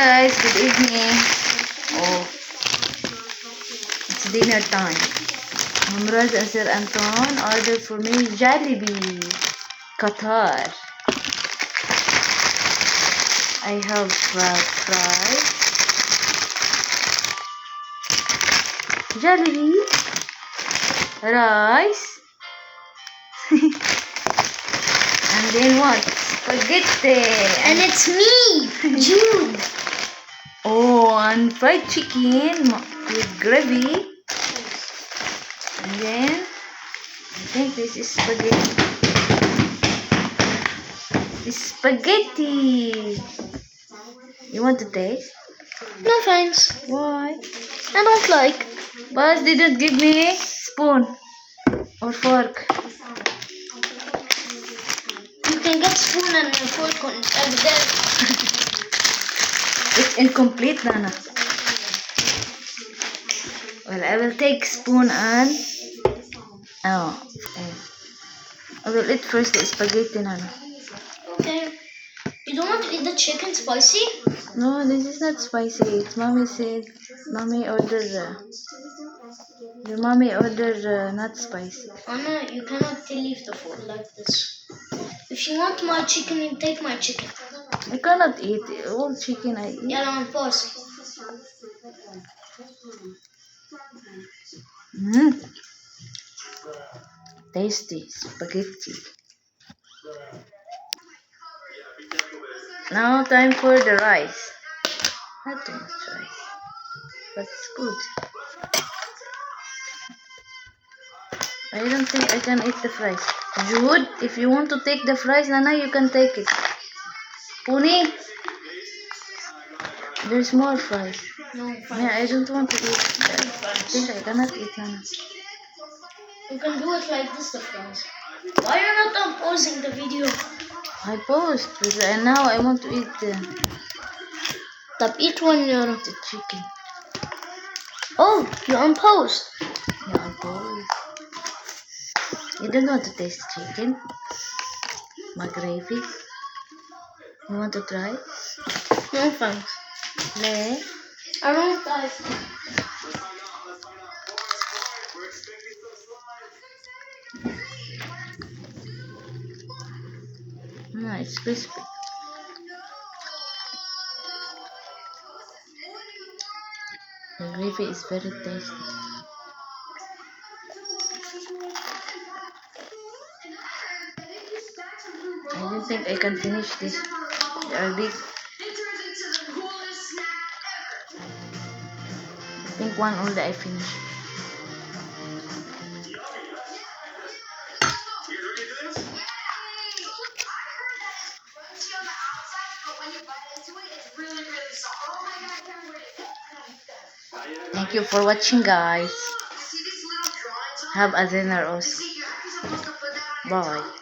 guys, good evening. Oh, it's dinner time. Hamraz and Sir Anton ordered for me Jollibee, Qatar. I have fries, Jollibee, rice, and then what? Spaghetti. And it's me, Jude. Oh, and fried chicken with gravy. And then, I think this is spaghetti. It's spaghetti. You want to taste? No thanks. Why? I don't like. Boss didn't give me spoon or fork. You can get spoon and fork on over there. It's incomplete, Nana. Well, I will take spoon and I will eat first the spaghetti, Nana. Okay. You don't want to eat the chicken spicy? No, this is not spicy. It's mommy said. Mommy ordered. Your mommy ordered not spicy. Anna, you cannot leave the fork like this. If you want my chicken, you take my chicken. I cannot eat all chicken. I eat. Yeah, on pause. Tasty spaghetti. Now time for the rice. Not too much rice, but it's good. I don't think I can eat the fries. Jude, if you want to take the fries, Nana, you can take it. Puni, there's more fries. No, fine. Yeah, I don't want to eat. I think I cannot eat, Nana. You can do it like this, the fries. Why are you not pausing the video? I post, but now I want to eat Tap eat when you're the chicken. Oh, you unpost. Yeah, I post. You don't want to taste chicken? My gravy? You want to try? No thanks. No. I don't like. No, it's crispy. The gravy is very tasty. I don't think I can finish this. They are big. I think one only I finish. Thank you for watching, guys. Have a dinner also. Bye.